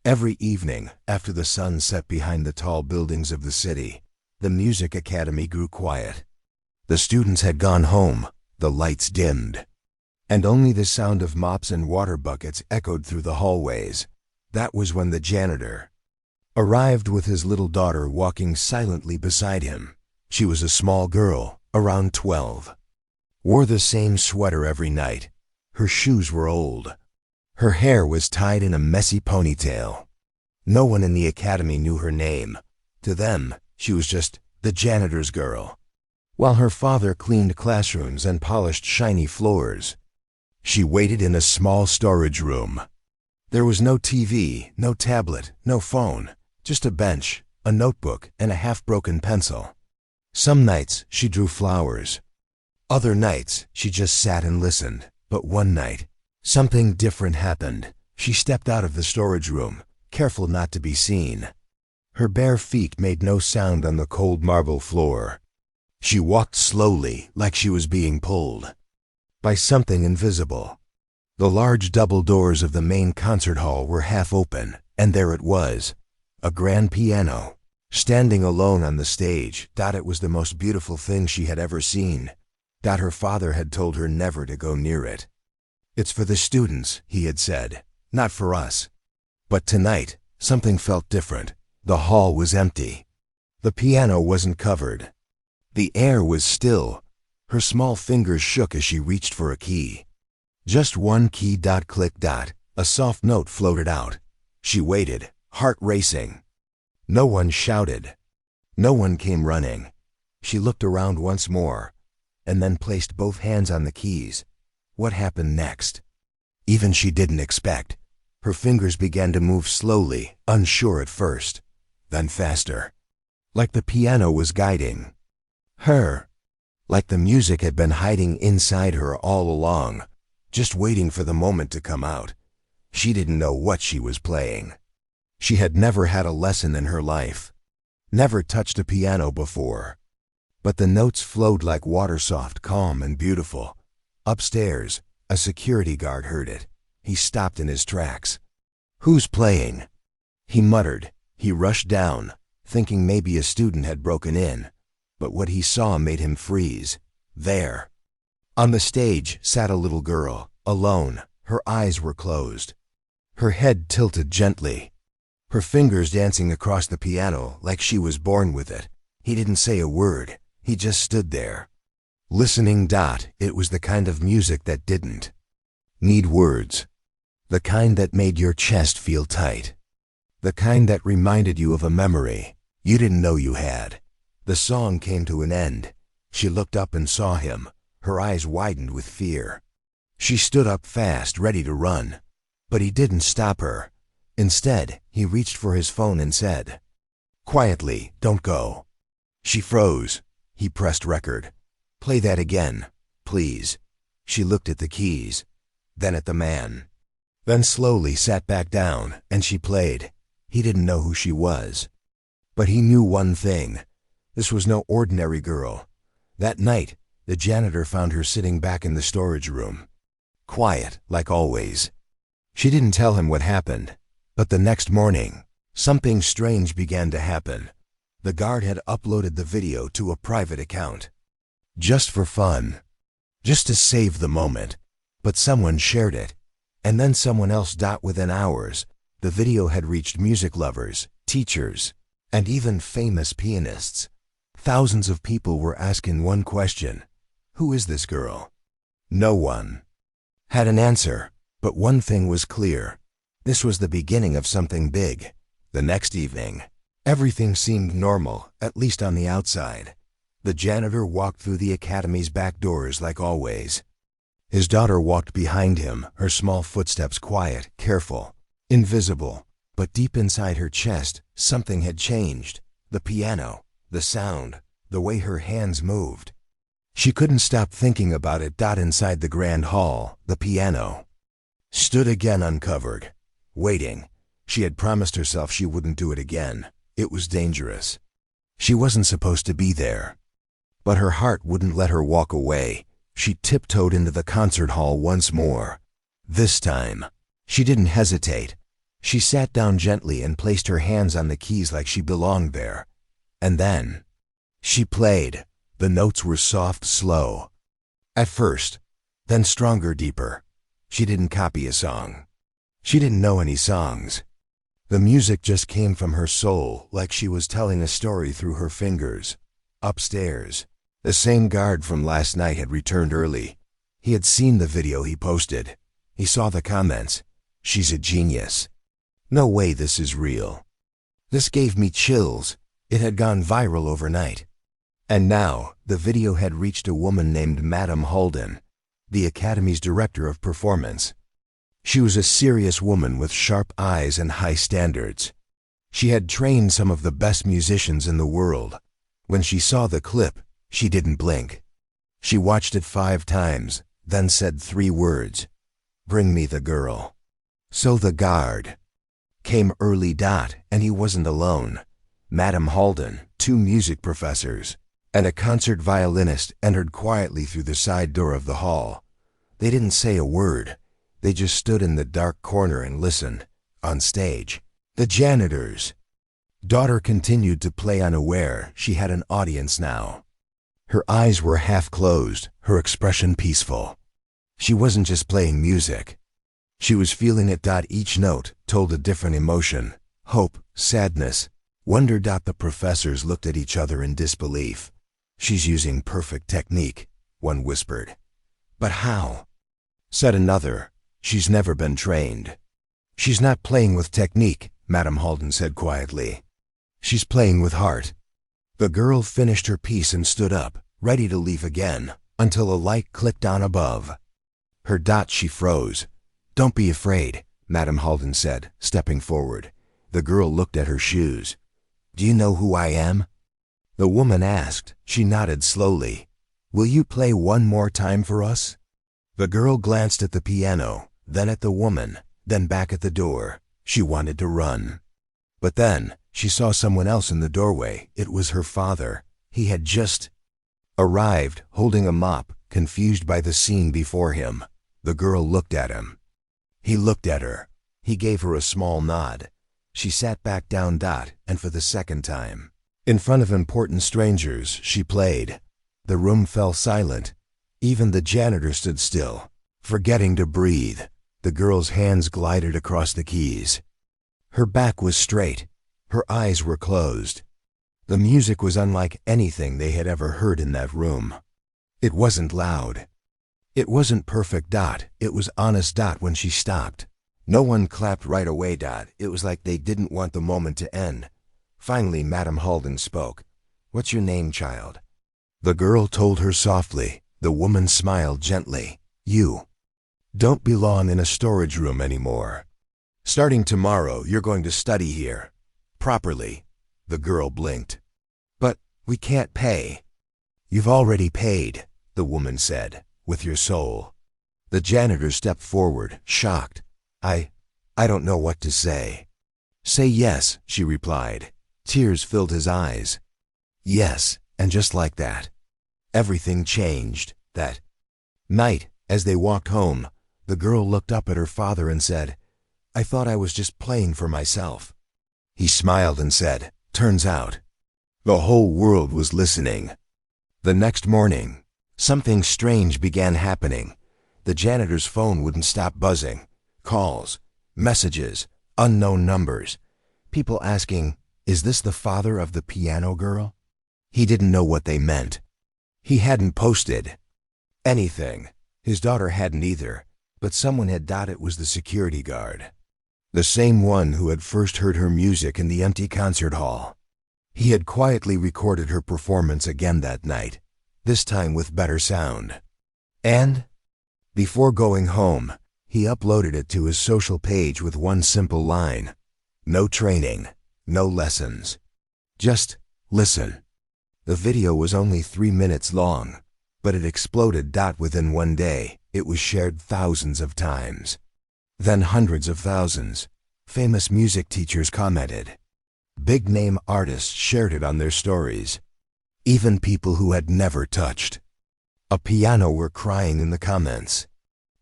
Every evening, after the sun set behind the tall buildings of the city, the music academy grew quiet. The students had gone home, the lights dimmed, and only the sound of mops and water buckets echoed through the hallways. That was when the janitor arrived with his little daughter walking silently beside him. She was a small girl, around 12. Wore the same sweater every night. Her shoes were old. Her hair was tied in a messy ponytail. No one in the academy knew her name. To them, she was just the janitor's girl. While her father cleaned classrooms and polished shiny floors, she waited in a small storage room. There was no TV, no tablet, no phone, just a bench, a notebook, and a half-broken pencil. Some nights she drew flowers. Other nights she just sat and listened. But one night, something different happened. She stepped out of the storage room, careful not to be seen. Her bare feet made no sound on the cold marble floor. She walked slowly, like she was being pulled by something invisible. The large double doors of the main concert hall were half open, and there it was, a grand piano, standing alone on the stage. It was the most beautiful thing she had ever seen. Her father had told her never to go near it. "It's for the students," he had said, "not for us." But tonight, something felt different. The hall was empty. The piano wasn't covered. The air was still. Her small fingers shook as she reached for a key. Just one key. Click. A soft note floated out. She waited, heart racing. No one shouted. No one came running. She looked around once more, and then placed both hands on the keys. What happened next? Even she didn't expect. Her fingers began to move slowly, unsure at first, then faster, like the piano was guiding her, like the music had been hiding inside her all along, just waiting for the moment to come out. She didn't know what she was playing. She had never had a lesson in her life, never touched a piano before. But the notes flowed like water, soft, calm, and beautiful. Upstairs, a security guard heard it. He stopped in his tracks. "Who's playing?" he muttered. He rushed down, thinking maybe a student had broken in. But what he saw made him freeze. There, on the stage, sat a little girl, alone. Her eyes were closed, her head tilted gently, her fingers dancing across the piano like she was born with it. He didn't say a word. He just stood there, listening. It was the kind of music that didn't need words, the kind that made your chest feel tight, the kind that reminded you of a memory you didn't know you had. The song came to an end. She looked up and saw him. Her eyes widened with fear. She stood up fast, ready to run. But he didn't stop her. Instead, he reached for his phone and said, quietly, "Don't go." She froze. He pressed record. "Play that again, please." She looked at the keys, then at the man, then slowly sat back down, and she played. He didn't know who she was, but he knew one thing. This was no ordinary girl. That night, the janitor found her sitting back in the storage room, quiet like always. She didn't tell him what happened, but the next morning, something strange began to happen. The guard had uploaded the video to a private account, just for fun, just to save the moment. But someone shared it, and then someone else. Within hours, the video had reached music lovers, teachers, and even famous pianists. Thousands of people were asking one question: who is this girl? No one had an answer, but one thing was clear. This was the beginning of something big. The next evening, everything seemed normal, at least on the outside. The janitor walked through the academy's back doors like always. His daughter walked behind him, her small footsteps quiet, careful, invisible. But deep inside her chest, something had changed. The piano, the sound, the way her hands moved. She couldn't stop thinking about it. Inside the grand hall, the piano stood again uncovered, waiting. She had promised herself she wouldn't do it again. It was dangerous. She wasn't supposed to be there. But her heart wouldn't let her walk away. She tiptoed into the concert hall once more. This time, she didn't hesitate. She sat down gently and placed her hands on the keys like she belonged there. And then she played. The notes were soft, slow. At first, then stronger, deeper. She didn't copy a song. She didn't know any songs. The music just came from her soul, like she was telling a story through her fingers. Upstairs, the same guard from last night had returned early. He had seen the video he posted. He saw the comments. "She's a genius. No way this is real." This gave me chills. It had gone viral overnight. And now, the video had reached a woman named Madame Holden, the Academy's director of performance. She was a serious woman with sharp eyes and high standards. She had trained some of the best musicians in the world. When she saw the clip, she didn't blink. She watched it 5 times, then said 3 words. "Bring me the girl." So the guard came early. And he wasn't alone. Madame Holden, 2 music professors, and a concert violinist entered quietly through the side door of the hall. They didn't say a word. They just stood in the dark corner and listened. On stage, the janitor's daughter continued to play, unaware she had an audience now. Her eyes were half closed, her expression peaceful. She wasn't just playing music. She was feeling it. Each note told a different emotion: hope, sadness, wonder. The professors looked at each other in disbelief. "She's using perfect technique," one whispered. "But how?" said another. "She's never been trained." "She's not playing with technique," Madame Holden said quietly. "She's playing with heart." The girl finished her piece and stood up, ready to leave again, until a light clicked on above her. She froze. "Don't be afraid," Madame Holden said, stepping forward. The girl looked at her shoes. "Do you know who I am?" the woman asked. She nodded slowly. "Will you play one more time for us?" The girl glanced at the piano, then at the woman, then back at the door. She wanted to run. But then, she saw someone else in the doorway. It was her father. He had just arrived, holding a mop, confused by the scene before him. The girl looked at him. He looked at her. He gave her a small nod. She sat back down. And for the second time, in front of important strangers, she played. The room fell silent. Even the janitor stood still, forgetting to breathe. The girl's hands glided across the keys. Her back was straight. Her eyes were closed. The music was unlike anything they had ever heard in that room. It wasn't loud. It wasn't perfect. It was honest. When she stopped, no one clapped right away. It was like they didn't want the moment to end. Finally, Madame Holden spoke. "What's your name, child?" The girl told her softly. The woman smiled gently. "You don't belong in a storage room anymore. Starting tomorrow, you're going to study here. Properly." The girl blinked. "But we can't pay." "You've already paid," the woman said, "with your soul." The janitor stepped forward, shocked. I don't know what to say." "Say yes," she replied. Tears filled his eyes. "Yes," and just like that, everything changed. That night, as they walked home, the girl looked up at her father and said, "I thought I was just playing for myself." He smiled and said, "Turns out the whole world was listening." The next morning, something strange began happening. The janitor's phone wouldn't stop buzzing. Calls, messages, unknown numbers. People asking, "Is this the father of the piano girl?" He didn't know what they meant. He hadn't posted anything. His daughter hadn't either. But someone had. It was the security guard. The same one who had first heard her music in the empty concert hall. He had quietly recorded her performance again that night, this time with better sound. And before going home, he uploaded it to his social page with one simple line: "No training, no lessons. Just listen." The video was only 3 minutes long, but it exploded. Within one day, it was shared thousands of times. Then hundreds of thousands. Famous music teachers commented. Big-name artists shared it on their stories. Even people who had never touched a piano were crying in the comments.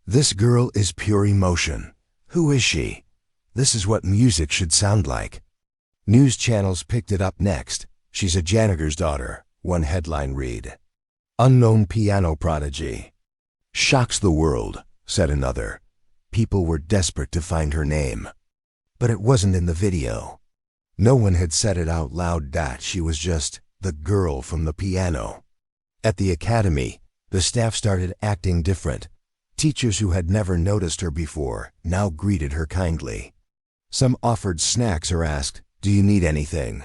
"This girl is pure emotion. Who is she? This is what music should sound like. News channels picked it up next. She's a janitor's daughter, one headline read. Unknown piano prodigy. Shocks the world, said another. People were desperate to find her name. But it wasn't in the video. No one had said it out loud that she was just the girl from the piano. At the academy, the staff started acting different. Teachers who had never noticed her before now greeted her kindly. Some offered snacks or asked, "Do you need anything?"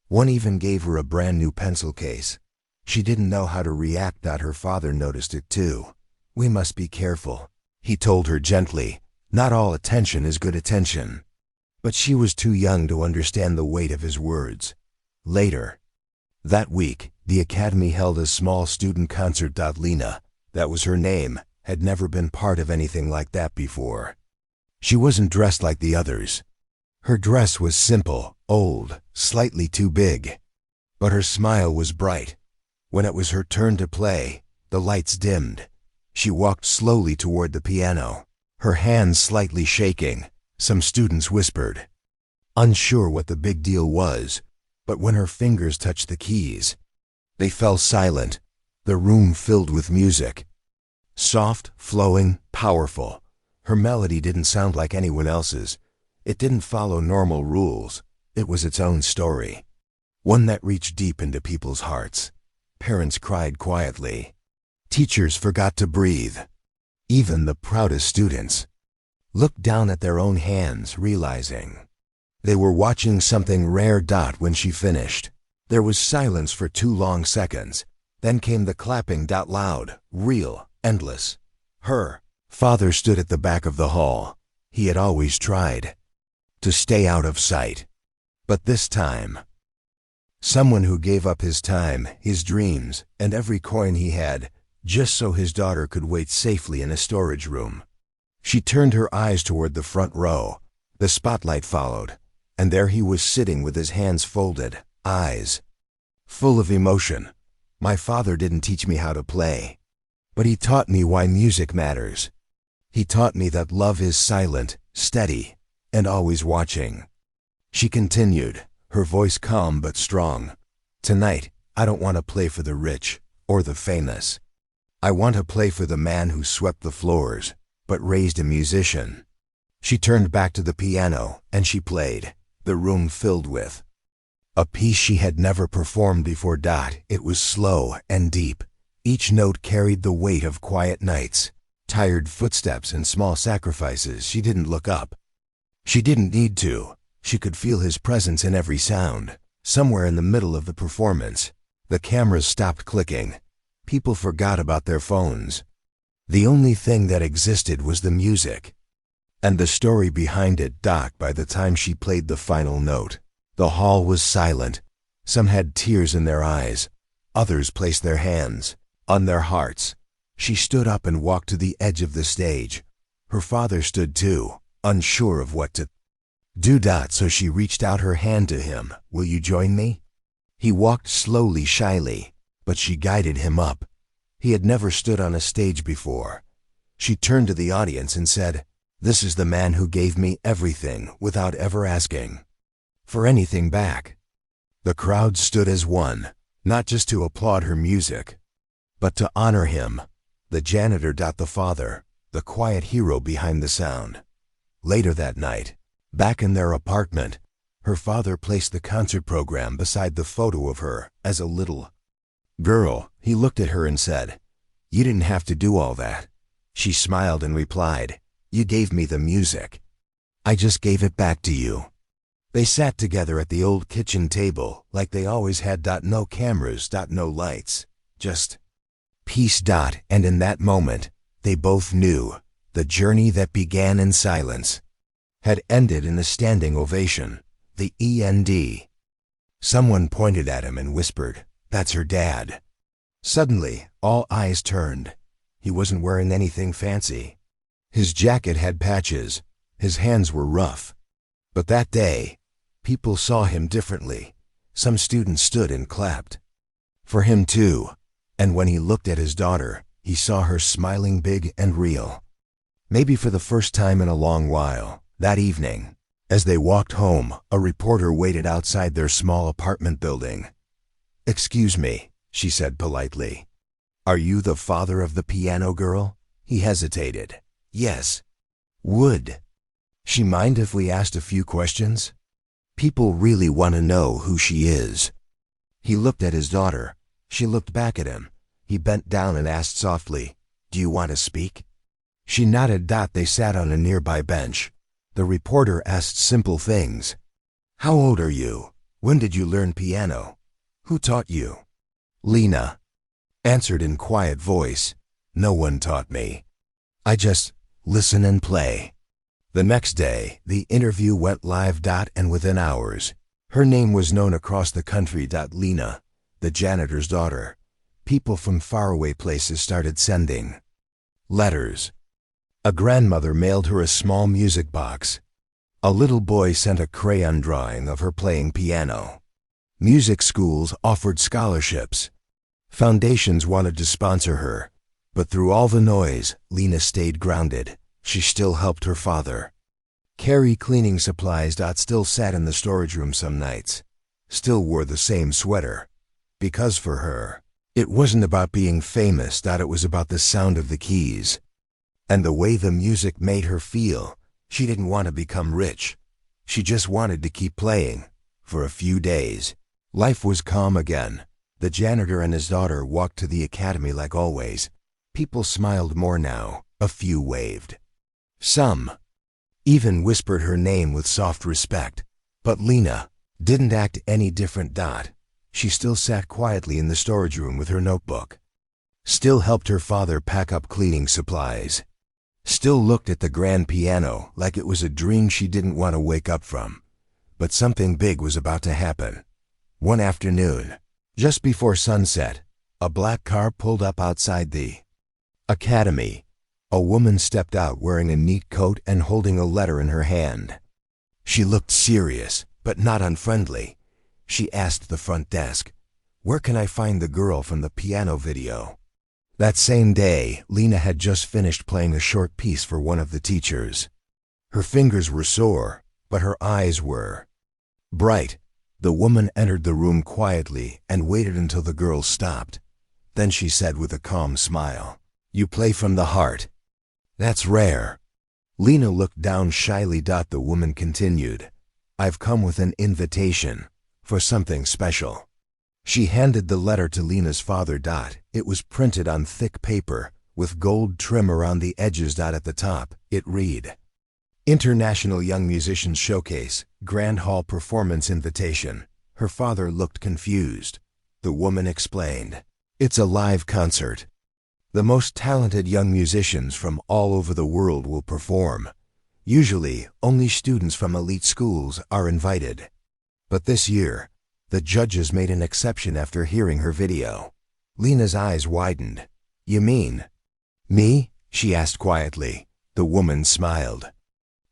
One even gave her a brand new pencil case. She didn't know how to react that her father noticed it too. "We must be careful," he told her gently. "Not all attention is good attention." But she was too young to understand the weight of his words. Later, that week, the academy held a small student concert. Lena, that was her name, had never been part of anything like that before. She wasn't dressed like the others. Her dress was simple, old, slightly too big. But her smile was bright. When it was her turn to play, the lights dimmed. She walked slowly toward the piano, her hands slightly shaking. Some students whispered, unsure what the big deal was, but when her fingers touched the keys, they fell silent. The room filled with music. Soft, flowing, powerful. Her melody didn't sound like anyone else's. It didn't follow normal rules. It was its own story. One that reached deep into people's hearts. Parents cried quietly. Teachers forgot to breathe. Even the proudest students looked down at their own hands, realizing they were watching something rare. When she finished, there was silence for 2 long seconds. Then came the clapping. Loud, real, endless. Her father stood at the back of the hall. He had always tried to stay out of sight. But this time, someone who gave up his time, his dreams, and every coin he had, just so his daughter could wait safely in a storage room. She turned her eyes toward the front row. The spotlight followed, and there he was sitting with his hands folded, eyes full of emotion. "My father didn't teach me how to play, but he taught me why music matters. He taught me that love is silent, steady, and always watching." She continued, her voice calm but strong. "Tonight, I don't want to play for the rich or the famous. I want to play for the man who swept the floors, but raised a musician." She turned back to the piano, and she played. The room filled with a piece she had never performed before. It was slow and deep. Each note carried the weight of quiet nights, tired footsteps, and small sacrifices. She didn't look up. She didn't need to. She could feel his presence in every sound. Somewhere in the middle of the performance, the cameras stopped clicking. People forgot about their phones. The only thing that existed was the music and the story behind it. By the time she played the final note, the hall was silent. Some had tears in their eyes. Others placed their hands on their hearts. She stood up and walked to the edge of the stage. Her father stood too, unsure of what to do. So she reached out her hand to him. "Will you join me?" He walked slowly, shyly, but she guided him up. He had never stood on a stage before. She turned to the audience and said, "This is the man who gave me everything without ever asking for anything back." The crowd stood as one, not just to applaud her music, but to honor him, the janitor. The father, the quiet hero behind the sound. Later that night, back in their apartment, her father placed the concert program beside the photo of her as a little girl. He looked at her and said, "You didn't have to do all that." She smiled and replied, "You gave me the music. I just gave it back to you." They sat together at the old kitchen table like they always had. No cameras, no lights, just peace. And in that moment, they both knew the journey that began in silence had ended in a standing ovation. The end. Someone pointed at him and whispered, "That's her dad." Suddenly, all eyes turned. He wasn't wearing anything fancy. His jacket had patches. His hands were rough. But that day, people saw him differently. Some students stood and clapped for him too. And when he looked at his daughter, he saw her smiling big and real. Maybe for the first time in a long while, that evening, As they walked home, a reporter waited outside their small apartment building. "Excuse me," she said politely. "Are you the father of the piano girl?" He hesitated. "Yes." "Would she mind if we asked a few questions? People really want to know who she is." He looked at his daughter. She looked back at him. He bent down and asked softly, "Do you want to speak?" She nodded. They sat on a nearby bench. The reporter asked simple things. "How old are you? When did you learn piano? Who taught you?" Lena answered in quiet voice, "No one taught me. I just listen and play." The next day, the interview went live. And within hours, her name was known across the country. Lena, the janitor's daughter. People from faraway places started sending letters. A grandmother mailed her a small music box. A little boy sent a crayon drawing of her playing piano. Music schools offered scholarships. Foundations wanted to sponsor her. But through all the noise, Lena stayed grounded. She still helped her father carry cleaning supplies. Still sat in the storage room some nights. Still wore the same sweater. Because for her, it wasn't about being famous. It was about the sound of the keys and the way the music made her feel. She didn't want to become rich. She just wanted to keep playing. For a few days, life was calm again. The janitor and his daughter walked to the academy like always. People smiled more now. A few waved. Some even whispered her name with soft respect. But Lena didn't act any different. She still sat quietly in the storage room with her notebook. Still helped her father pack up cleaning supplies. Still looked at the grand piano like it was a dream she didn't want to wake up from. But something big was about to happen. One afternoon, just before sunset, a black car pulled up outside the academy. A woman stepped out wearing a neat coat and holding a letter in her hand. She looked serious, but not unfriendly. She asked the front desk, "Where can I find the girl from the piano video?" That same day, Lena had just finished playing a short piece for one of the teachers. Her fingers were sore, but her eyes were bright. The woman entered the room quietly and waited until the girl stopped. Then she said with a calm smile, "You play from the heart. That's rare." Lena looked down shyly. The woman continued, "I've come with an invitation for something special." She handed the letter to Lena's father. It was printed on thick paper, with gold trim around the edges. At the top, it read, "International Young Musicians Showcase, Grand Hall Performance Invitation." Her father looked confused. The woman explained, "It's a live concert. The most talented young musicians from all over the world will perform. Usually, only students from elite schools are invited. But this year, the judges made an exception after hearing her video." Lena's eyes widened. "You mean me?" she asked quietly. The woman smiled.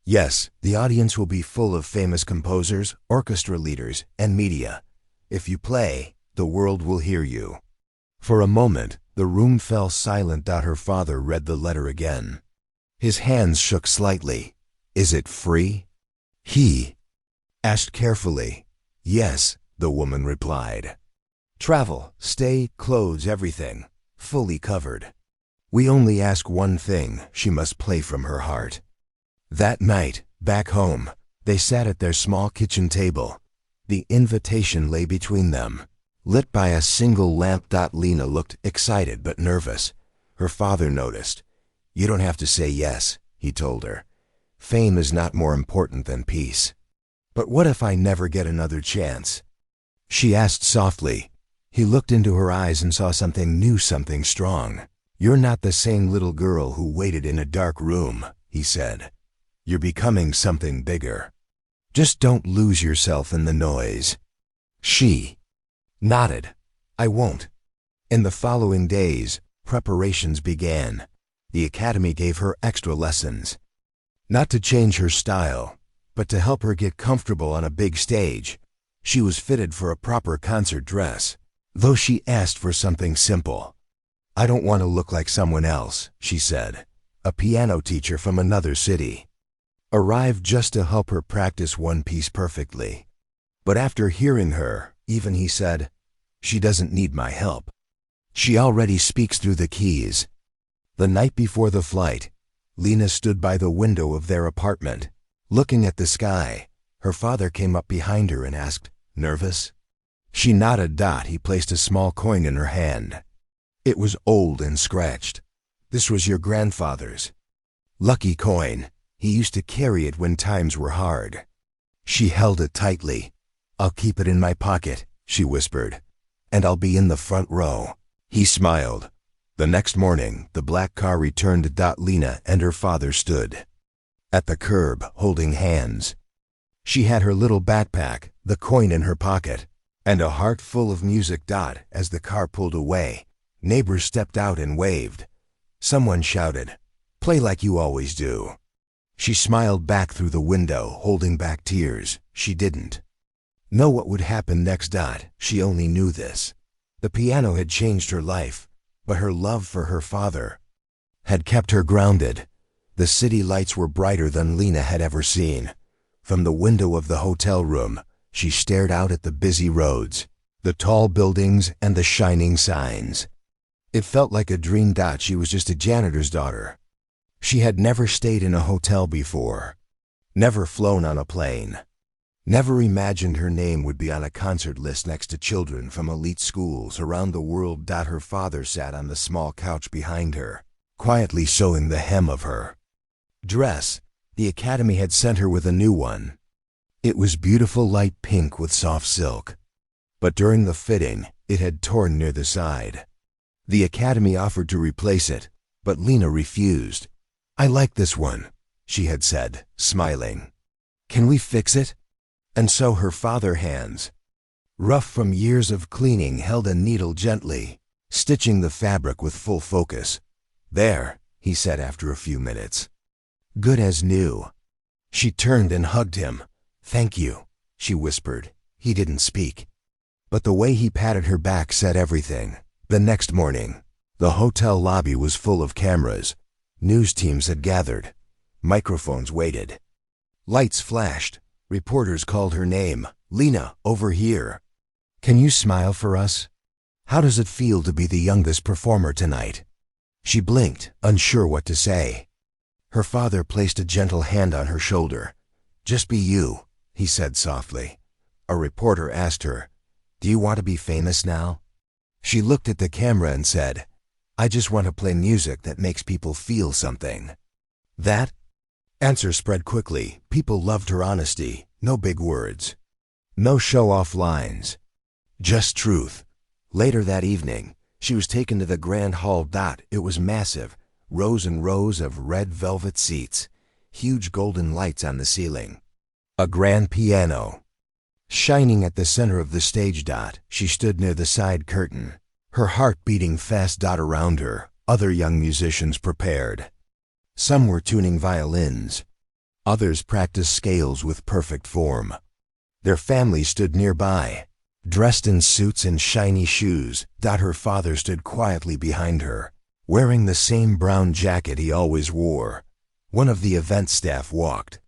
"Yes, the audience will be full of famous composers, orchestra leaders, and media. If you play, the world will hear you." For a moment, the room fell silent. Her father read the letter again. His hands shook slightly. "Is it free?" he asked carefully. "Yes," the woman replied. "Travel, stay, clothes, everything, fully covered. We only ask one thing: she must play from her heart." That night, back home, they sat at their small kitchen table. The invitation lay between them, lit by a single lamp. Lena looked excited but nervous. Her father noticed. "You don't have to say yes," he told her. "Fame is not more important than peace." "But what if I never get another chance?" she asked softly. He looked into her eyes and saw something new, something strong. "You're not the same little girl who waited in a dark room," he said. "You're becoming something bigger. Just don't lose yourself in the noise." She nodded. "I won't." In the following days, preparations began. The academy gave her extra lessons. Not to change her style, but to help her get comfortable on a big stage. She was fitted for a proper concert dress, though she asked for something simple. "I don't want to look like someone else," she said, "a piano teacher from another city." arrived just to help her practice one piece perfectly. But after hearing her, even he said, "She doesn't need my help. She already speaks through the keys." The night before the flight, Lena stood by the window of their apartment, looking at the sky. Her father came up behind her and asked, "Nervous?" She nodded. He placed a small coin in her hand. It was old and scratched. "This was your grandfather's. Lucky coin. He used to carry it when times were hard." She held it tightly. "I'll keep it in my pocket," she whispered, "and I'll be in the front row." He smiled. The next morning, the black car returned. Lena and her father stood at the curb, holding hands. She had her little backpack, the coin in her pocket, and a heart full of music. As the car pulled away, neighbors stepped out and waved. Someone shouted, "Play like you always do." She smiled back through the window, holding back tears. She didn't know what would happen next. She only knew this. The piano had changed her life, but her love for her father had kept her grounded. The city lights were brighter than Lena had ever seen. From the window of the hotel room, she stared out at the busy roads, the tall buildings, and the shining signs. It felt like a dream. She was just a janitor's daughter. She had never stayed in a hotel before, never flown on a plane, never imagined her name would be on a concert list next to children from elite schools around the world. Her father sat on the small couch behind her, quietly sewing the hem of her dress. The academy had sent her with a new one. It was beautiful light pink with soft silk. But during the fitting, it had torn near the side. The academy offered to replace it, but Lena refused. "I like this one," she had said, smiling. "Can we fix it?" And so her father's hands, rough from years of cleaning, held a needle gently, stitching the fabric with full focus. "There," he said after a few minutes. "Good as new." She turned and hugged him. "Thank you," she whispered. He didn't speak, but the way he patted her back said everything. The next morning, the hotel lobby was full of cameras. News teams had gathered. Microphones waited. Lights flashed. Reporters called her name. "Lena, over here. Can you smile for us? How does it feel to be the youngest performer tonight?" She blinked, unsure what to say. Her father placed a gentle hand on her shoulder. "Just be you," he said softly. A reporter asked her, "Do you want to be famous now?" She looked at the camera and said, "I just want to play music that makes people feel something." That answer spread quickly. People loved her honesty. No big words, no show-off lines, just truth. Later that evening, she was taken to the grand hall. It was massive, rows and rows of red velvet seats, huge golden lights on the ceiling, a grand piano shining at the center of the stage. She stood near the side curtain, her heart beating fast. Around her, other young musicians prepared. Some were tuning violins. Others practiced scales with perfect form. Their families stood nearby, dressed in suits and shiny shoes. Her father stood quietly behind her, wearing the same brown jacket he always wore. One of the event staff walked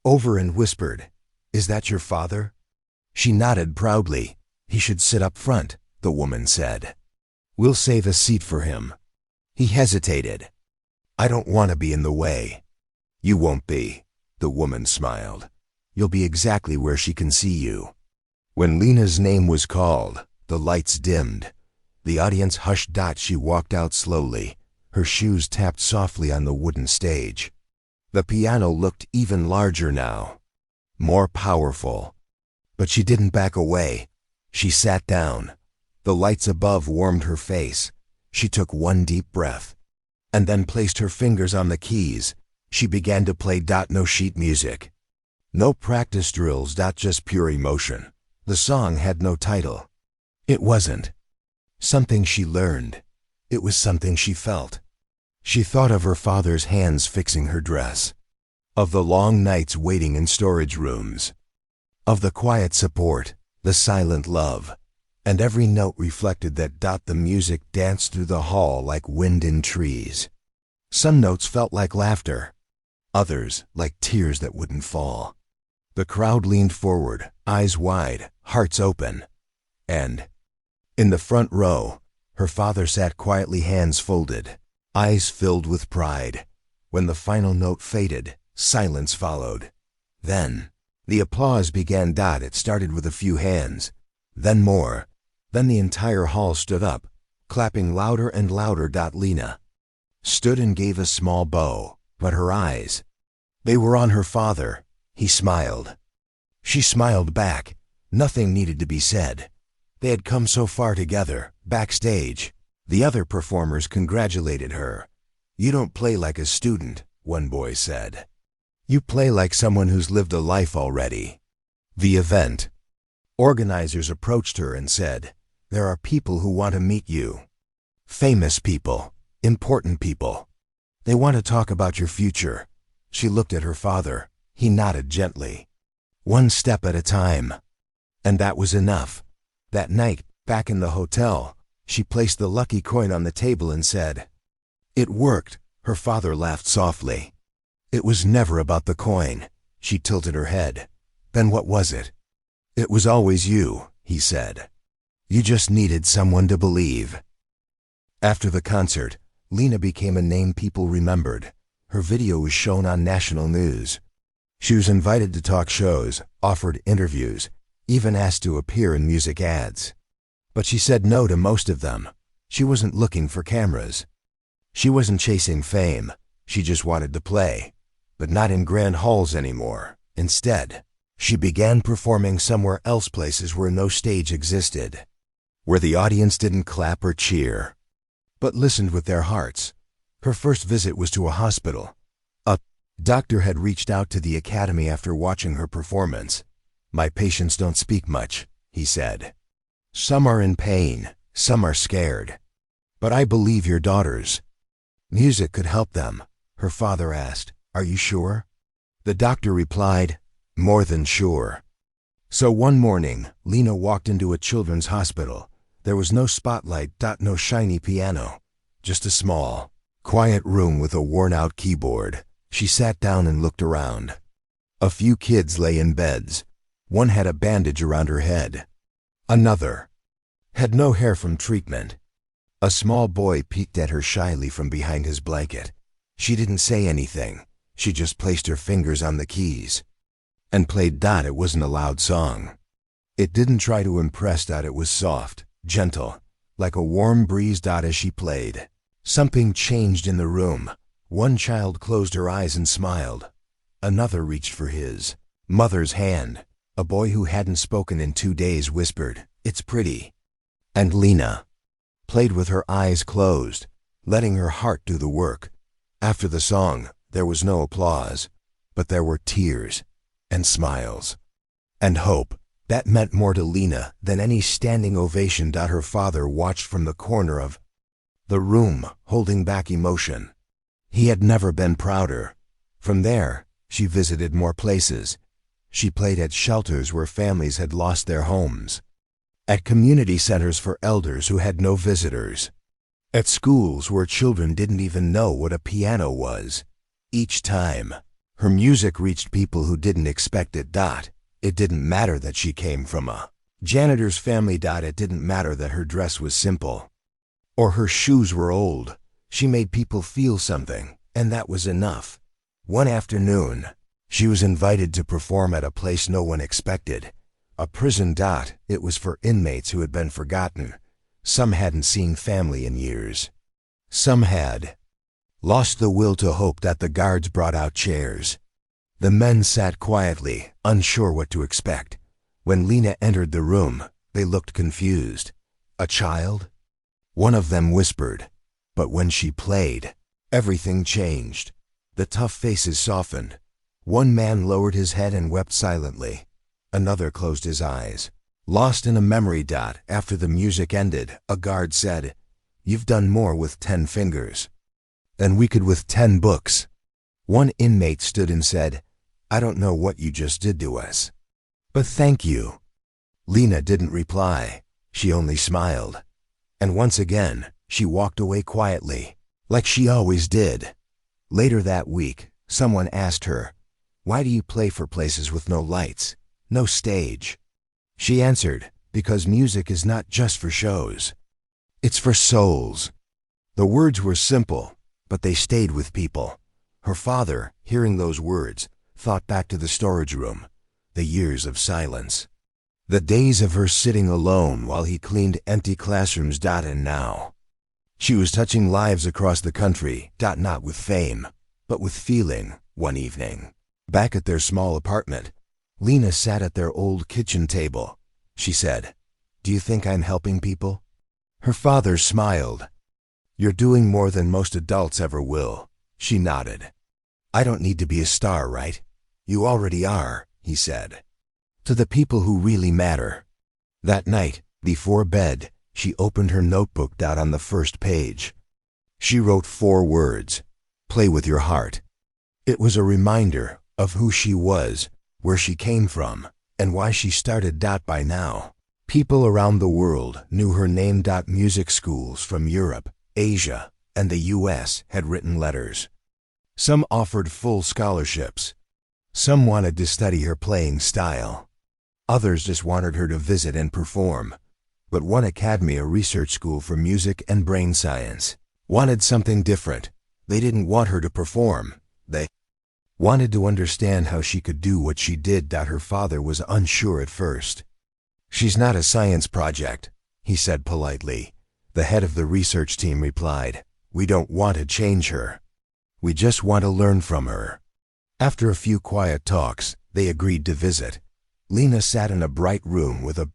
over and whispered, "Is that your father?" She nodded proudly. "He should sit up front," the woman said. "We'll save a seat for him." He hesitated. "I don't want to be in the way." "You won't be," the woman smiled. "You'll be exactly where she can see you." When Lena's name was called, the lights dimmed. The audience hushed. She walked out slowly. Her shoes tapped softly on the wooden stage. The piano looked even larger now, more powerful. But she didn't back away. She sat down. The lights above warmed her face. She took one deep breath, and then placed her fingers on the keys. She began to play. No sheet music, no practice drills. Just pure emotion. The song had no title. It wasn't something she learned. It was something she felt. She thought of her father's hands fixing her dress, of the long nights waiting in storage rooms, of the quiet support, the silent love, and every note reflected that. The music danced through the hall like wind in trees. Some notes felt like laughter. others like tears that wouldn't fall. The crowd leaned forward, eyes wide, hearts open. And in the front row, her father sat quietly, hands folded, eyes filled with pride. When the final note faded, silence followed. Then the applause began. It started with a few hands, then more. Then the entire hall stood up, clapping louder and louder. Lena stood and gave a small bow, but her eyes, they were on her father. He smiled. She smiled back. Nothing needed to be said. They had come so far together. Backstage, the other performers congratulated her. "You don't play like a student," one boy said. "You play like someone who's lived a life already." The event organizers approached her and said, "There are people who want to meet you. Famous people, important people. They want to talk about your future." She looked at her father. He nodded gently. "One step at a time." And that was enough. That night, back in the hotel, she placed the lucky coin on the table and said, "It worked." Her father laughed softly. "It was never about the coin." She tilted her head. "Then what was it?" "It was always you," he said. "You just needed someone to believe." After the concert, Lena became a name people remembered. Her video was shown on national news. She was invited to talk shows, offered interviews, even asked to appear in music ads. But she said no to most of them. She wasn't looking for cameras. She wasn't chasing fame. She just wanted to play, but not in grand halls anymore. Instead, she began performing somewhere else, places where no stage existed, where the audience didn't clap or cheer, but listened with their hearts. Her first visit was to a hospital. A doctor had reached out to the academy after watching her performance. "My patients don't speak much," he said. "Some are in pain, some are scared. But I believe your daughters. Music could help them." Her father asked, "Are you sure?" The doctor replied, "More than sure." So one morning, Lena walked into a children's hospital. There was no spotlight, no shiny piano, just a small, quiet room with a worn-out keyboard. She sat down and looked around. A few kids lay in beds. One had a bandage around her head. Another had no hair from treatment. A small boy peeked at her shyly from behind his blanket. She didn't say anything. She just placed her fingers on the keys and played. It wasn't a loud song. It didn't try to impress. It was soft, gentle, like a warm breeze. As she played, something changed in the room. One child closed her eyes and smiled. Another reached for his mother's hand. A boy who hadn't spoken in 2 days whispered, "It's pretty." And Lena played with her eyes closed, letting her heart do the work. After the song, there was no applause, but there were tears and smiles and hope. That meant more to Lena than any standing ovation. Her father watched from the corner of the room, holding back emotion. He had never been prouder. From there, she visited more places. She played at shelters where families had lost their homes, at community centers for elders who had no visitors, at schools where children didn't even know what a piano was. Each time, her music reached people who didn't expect it. It didn't matter that she came from a janitor's family. It didn't matter that her dress was simple or her shoes were old. She made people feel something, and that was enough. One afternoon, she was invited to perform at a place no one expected, a prison. It was for inmates who had been forgotten. Some hadn't seen family in years. Some had lost the will to hope. The guards brought out chairs. The men sat quietly, unsure what to expect. When Lena entered the room, they looked confused. "A child?" one of them whispered. But when she played, everything changed. The tough faces softened. One man lowered his head and wept silently. Another closed his eyes, lost in a memory. After the music ended, a guard said, "You've done more with 10 fingers than we could with 10 books." One inmate stood and said, "I don't know what you just did to us, but thank you." Lena didn't reply. She only smiled. And once again, she walked away quietly, like she always did. Later that week, Someone asked her, "Why do you play for places with no lights, no stage?" She answered, "Because music is not just for shows. It's for souls." The words were simple, but they stayed with people. Her father, hearing those words, thought back to the storage room, the years of silence. The days of her sitting alone while he cleaned empty classrooms. And now, she was touching lives across the country, not with fame, but with feeling. One evening, back at their small apartment, Lena sat at their old kitchen table. She said, "Do you think I'm helping people?" Her father smiled. "You're doing more than most adults ever will." She nodded. "I don't need to be a star, right? You already are," he said. "To the people who really matter." That night, before bed, she opened her notebook. On the first page, she wrote 4 words: "Play with your heart." It was a reminder of who she was, where she came from, and why she started. By now, people around the world knew her name. Music schools from Europe, Asia, and the US had written letters. Some offered full scholarships. Some wanted to study her playing style. Others just wanted her to visit and perform. But one academy, a research school for music and brain science, wanted something different. They didn't want her to perform. They wanted to understand how she could do what she did. Her father was unsure at first. "She's not a science project," he said politely. The head of the research team replied, "We don't want to change her. We just want to learn from her." After a few quiet talks, they agreed to visit. Lena sat in a bright room with a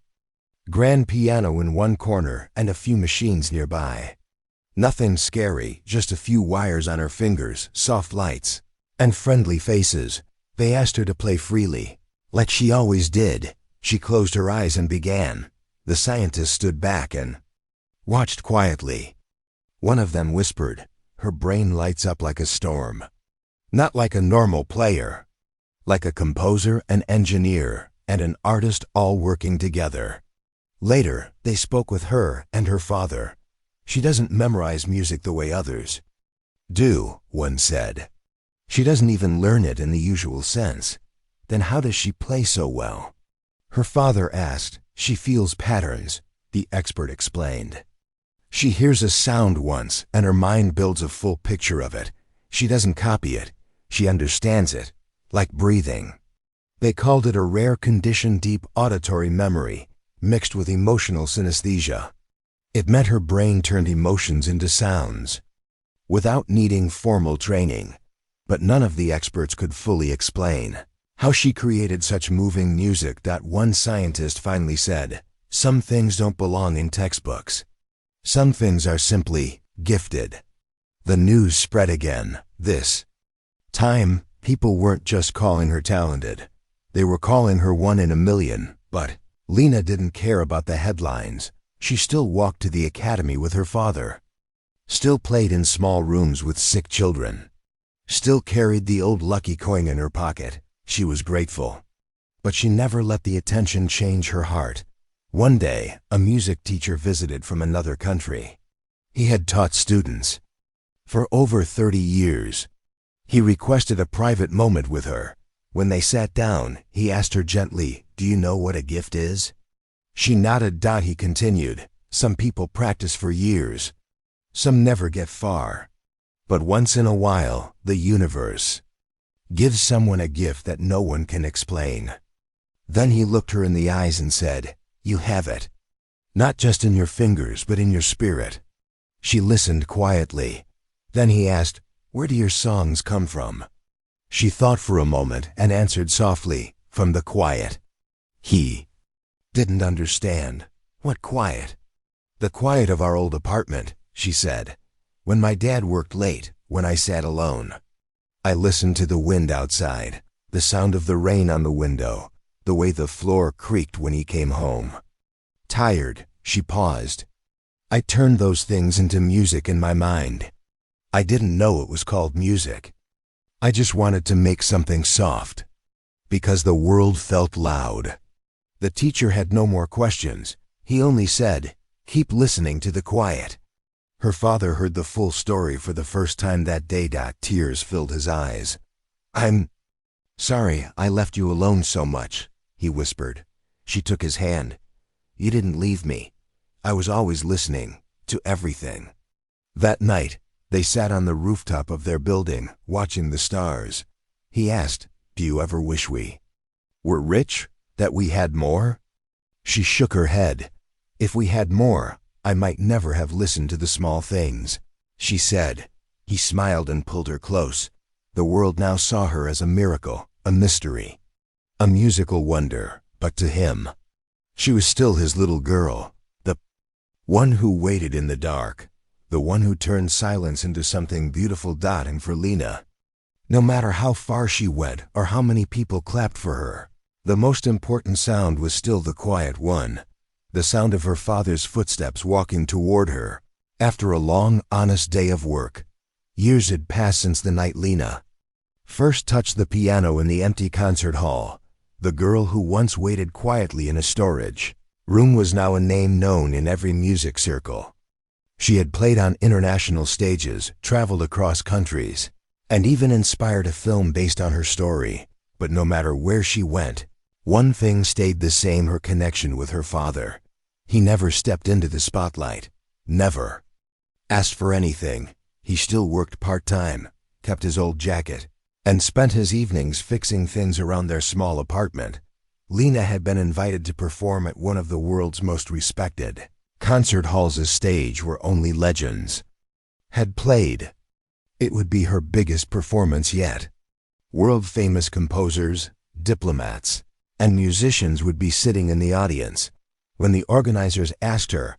grand piano in one corner and a few machines nearby. Nothing scary, just a few wires on her fingers, soft lights, and friendly faces. They asked her to play freely, like she always did. She closed her eyes and began. The scientist stood back and watched quietly. One of them whispered, "Her brain lights up like a storm." Not like a normal player, like a composer, an engineer, and an artist all working together. Later, they spoke with her and her father. "She doesn't memorize music the way others do," one said. "She doesn't even learn it in the usual sense. Then how does she play so well?" Her father asked. "She feels patterns," the expert explained. "She hears a sound once, and her mind builds a full picture of it. She doesn't copy it. She understands it, like breathing." They called it a rare condition, deep auditory memory, mixed with emotional synesthesia. It meant her brain turned emotions into sounds, without needing formal training. But none of the experts could fully explain how she created such moving music. One scientist finally said, "Some things don't belong in textbooks. Some things are simply gifted." The news spread again. This time, people weren't just calling her talented. They were calling her 1 in a million. But Lena didn't care about the headlines. She still walked to the academy with her father, still played in small rooms with sick children, still carried the old lucky coin in her pocket. She was grateful. But she never let the attention change her heart. One day, a music teacher visited from another country. He had taught students for over 30 years. He requested a private moment with her. When they sat down, he asked her gently, "Do you know what a gift is?" She nodded. He continued, "Some people practice for years. Some never get far. But once in a while, the universe gives someone a gift that no one can explain." Then he looked her in the eyes and said, "You have it. Not just in your fingers, but in your spirit." She listened quietly. Then he asked, "Where do your songs come from?" She thought for a moment and answered softly, "From the quiet." He didn't understand. "What quiet?" "The quiet of our old apartment," she said. "When my dad worked late, when I sat alone, I listened to the wind outside, the sound of the rain on the window, the way the floor creaked when he came home. Tired," she paused. "I turned those things into music in my mind. I didn't know it was called music. I just wanted to make something soft, because the world felt loud." The teacher had no more questions. He only said, "Keep listening to the quiet." Her father heard the full story for the first time that day. Tears filled his eyes. I'm sorry I left you alone so much, he whispered. She took his hand. You didn't leave me. I was always listening to everything. That night, they sat on the rooftop of their building, watching the stars. He asked, do you ever wish we were rich, that we had more? She shook her head. If we had more, I might never have listened to the small things, she said. He smiled and pulled her close. The world now saw her as a miracle, a mystery, a musical wonder, but to him, she was still his little girl, the one who waited in the dark, the one who turned silence into something beautiful. And for Lena, no matter how far she went or how many people clapped for her, the most important sound was still the quiet one, the sound of her father's footsteps walking toward her. After a long, honest day of work, years had passed since the night Lena first touched the piano in the empty concert hall. The girl who once waited quietly in a storage room was now a name known in every music circle. She had played on international stages, traveled across countries, and even inspired a film based on her story. But no matter where she went, one thing stayed the same: her connection with her father. He never stepped into the spotlight, never asked for anything. He still worked part-time, kept his old jacket, and spent his evenings fixing things around their small apartment. Lena had been invited to perform at one of the world's most respected concert halls, a stage where only legends had played. It would be her biggest performance yet. World-famous composers, diplomats, and musicians would be sitting in the audience. When the organizers asked her,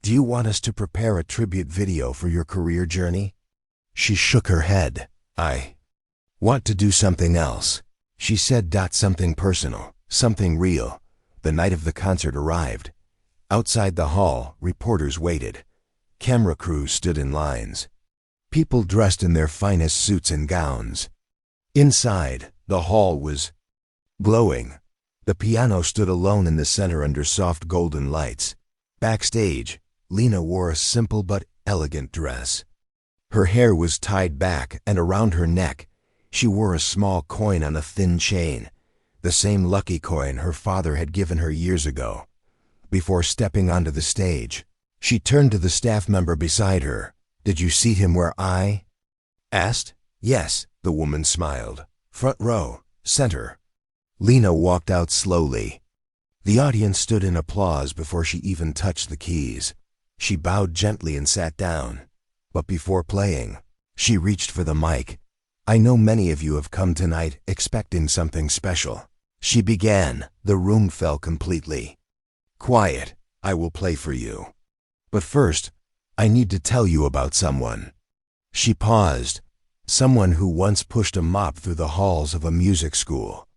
"Do you want us to prepare a tribute video for your career journey?" she shook her head. "I want to do something else," she said. Something personal, something real. The night of the concert arrived. Outside the hall, reporters waited. Camera crews stood in lines. People dressed in their finest suits and gowns. Inside, the hall was glowing. The piano stood alone in the center under soft golden lights. Backstage, Lena wore a simple but elegant dress. Her hair was tied back, and around her neck, she wore a small coin on a thin chain, the same lucky coin her father had given her years ago. Before stepping onto the stage, she turned to the staff member beside her. "Did you see him where I asked?" "Yes," the woman smiled. "Front row, center." Lena walked out slowly. The audience stood in applause before she even touched the keys. She bowed gently and sat down. But before playing, she reached for the mic. "I know many of you have come tonight expecting something special," she began. The room fell completely quiet. "I will play for you. But first, I need to tell you about someone." She paused. Someone who once pushed a mop through the halls of a music school.